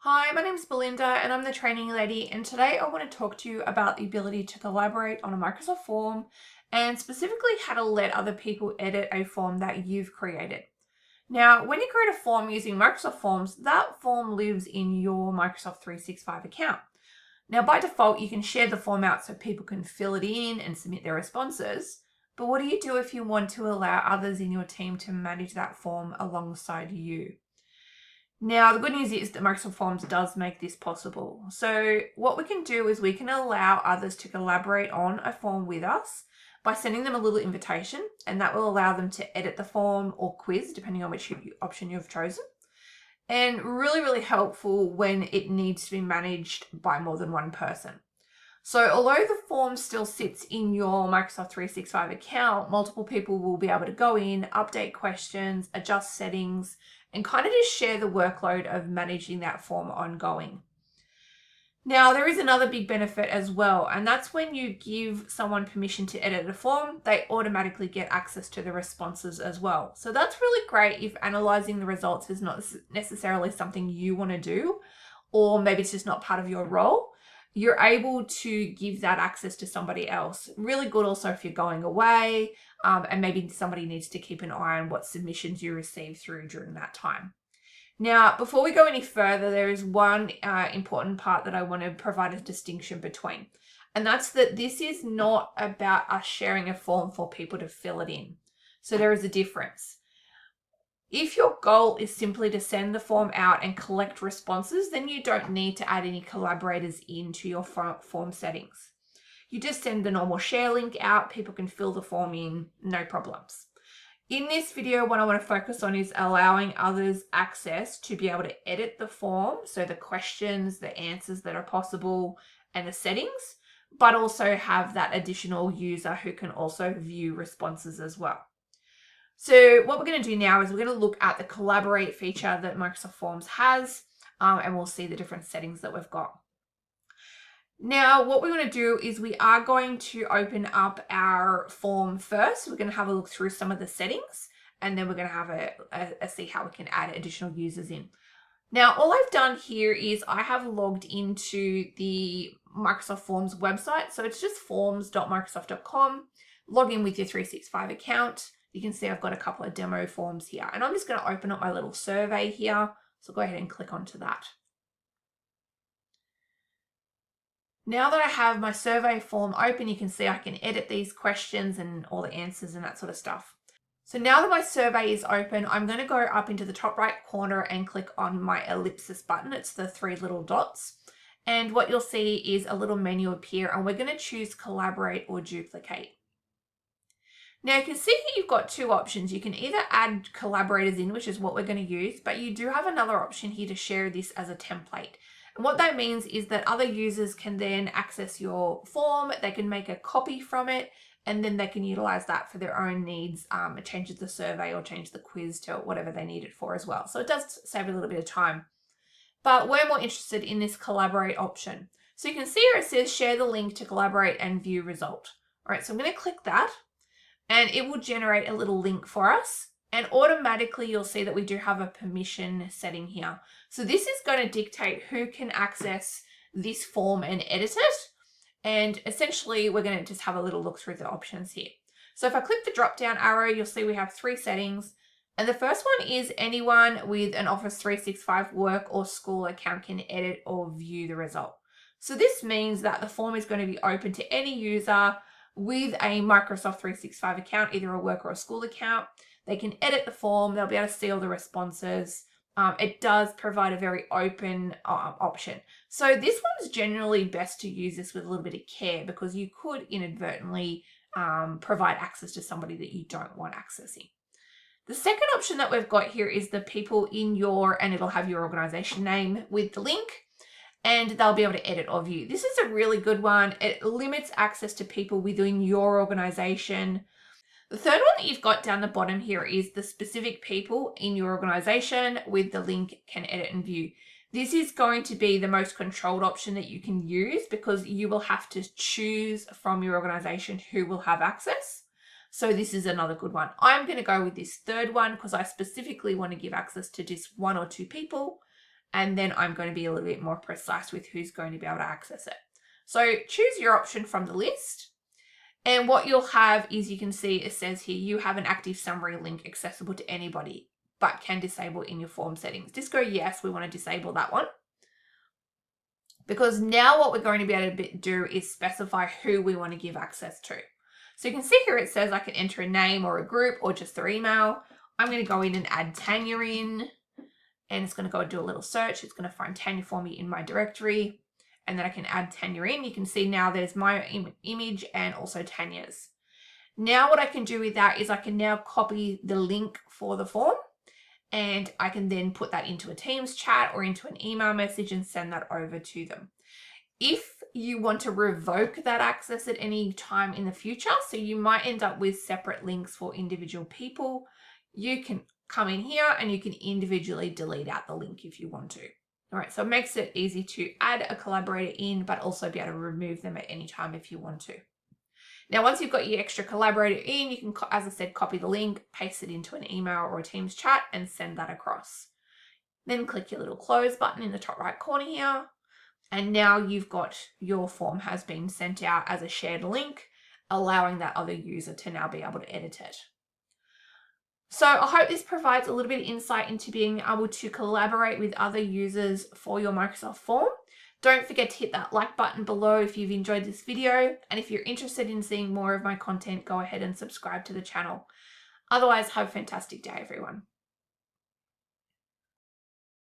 Hi, my name is Belinda and I'm the training lady, and today I want to talk to you about the ability to collaborate on a Microsoft form and specifically how to let other people edit a form that you've created. Now, when you create a form using Microsoft Forms, that form lives in your Microsoft 365 account. Now, by default, you can share the form out so people can fill it in and submit their responses. But what do you do if you want to allow others in your team to manage that form alongside you? Now, the good news is that Microsoft Forms does make this possible. So what we can do is we can allow others to collaborate on a form with us by sending them a little invitation, and that will allow them to edit the form or quiz, depending on which option you've chosen. And really, really helpful when it needs to be managed by more than one person. So although the form still sits in your Microsoft 365 account, multiple people will be able to go in, update questions, adjust settings, and kind of just share the workload of managing that form ongoing. Now, there is another big benefit as well, and that's when you give someone permission to edit a form, they automatically get access to the responses as well. So that's really great if analyzing the results is not necessarily something you want to do, or maybe it's just not part of your role. You're able to give that access to somebody else. Really good also if you're going away, and maybe somebody needs to keep an eye on what submissions you receive through during that time. Now, before we go any further, there is one important part that I want to provide a distinction between, and that's that this is not about us sharing a form for people to fill it in. So there is a difference. If your goal is simply to send the form out and collect responses, then you don't need to add any collaborators into your form settings. You just send the normal share link out, people can fill the form in, no problems. In this video, what I want to focus on is allowing others access to be able to edit the form, so the questions, the answers that are possible, and the settings, but also have that additional user who can also view responses as well. So what we're going to do now is we're going to look at the collaborate feature that Microsoft Forms has, and we'll see the different settings that we've got. Now, what we want to do is we are going to open up our form first. We're going to have a look through some of the settings, and then we're going to have a see how we can add additional users in. Now, all I've done here is I have logged into the Microsoft Forms website. So it's just forms.microsoft.com. Log in with your 365 account. You can see I've got a couple of demo forms here, and I'm just going to open up my little survey here. So go ahead and click onto that. Now that I have my survey form open, you can see I can edit these questions and all the answers and that sort of stuff. So now that my survey is open, I'm going to go up into the top right corner and click on my ellipsis button. It's the three little dots. And what you'll see is a little menu appear, and we're going to choose collaborate or duplicate. Now you can see here you've got two options. You can either add collaborators in, which is what we're going to use, but you do have another option here to share this as a template. And what that means is that other users can then access your form, they can make a copy from it, and then they can utilize that for their own needs, change the survey or change the quiz to whatever they need it for as well. So it does save a little bit of time. But we're more interested in this collaborate option. So you can see here it says share the link to collaborate and view result. All right, so I'm going to click that, and it will generate a little link for us. And automatically you'll see that we do have a permission setting here. So this is going to dictate who can access this form and edit it. And essentially we're going to just have a little look through the options here. So if I click the drop down arrow, you'll see we have three settings. And the first one is anyone with an Office 365 work or school account can edit or view the result. So this means that the form is going to be open to any user with a Microsoft 365 account, either a work or a school account. They can edit the form, they'll be able to see all the responses. It does provide a very open option. So this one's generally best to use this with a little bit of care, because you could inadvertently provide access to somebody that you don't want accessing. The second option that we've got here is the people in your, and it'll have your organization name with the link, and they'll be able to edit or view. This is a really good one. It limits access to people within your organization. The third one that you've got down the bottom here is the specific people in your organization with the link can edit and view. This is going to be the most controlled option that you can use, because you will have to choose from your organization who will have access. So this is another good one. I'm going to go with this third one because I specifically want to give access to just one or two people. And then I'm going to be a little bit more precise with who's going to be able to access it. So choose your option from the list. And what you'll have is, you can see it says here, you have an active summary link accessible to anybody, but can disable in your form settings. Just go yes, we want to disable that one. Because now what we're going to be able to do is specify who we want to give access to. So you can see here it says I can enter a name or a group or just their email. I'm going to go in and add Tanya in, and it's going to go do a little search. It's going to find Tanya for me in my directory, and then I can add Tanya in. You can see now there's my image and also Tanya's. Now what I can do with that is I can now copy the link for the form, and I can then put that into a Teams chat or into an email message and send that over to them. If you want to revoke that access at any time in the future, so you might end up with separate links for individual people, you can come in here and you can individually delete out the link if you want to. All right, so it makes it easy to add a collaborator in, but also be able to remove them at any time if you want to. Now, once you've got your extra collaborator in, you can, as I said, copy the link, paste it into an email or a Teams chat and send that across. Then click your little close button in the top right corner here. And now you've got your form has been sent out as a shared link, allowing that other user to now be able to edit it. So I hope this provides a little bit of insight into being able to collaborate with other users for your Microsoft form. Don't forget to hit that like button below if you've enjoyed this video. And if you're interested in seeing more of my content, go ahead and subscribe to the channel. Otherwise, have a fantastic day, everyone.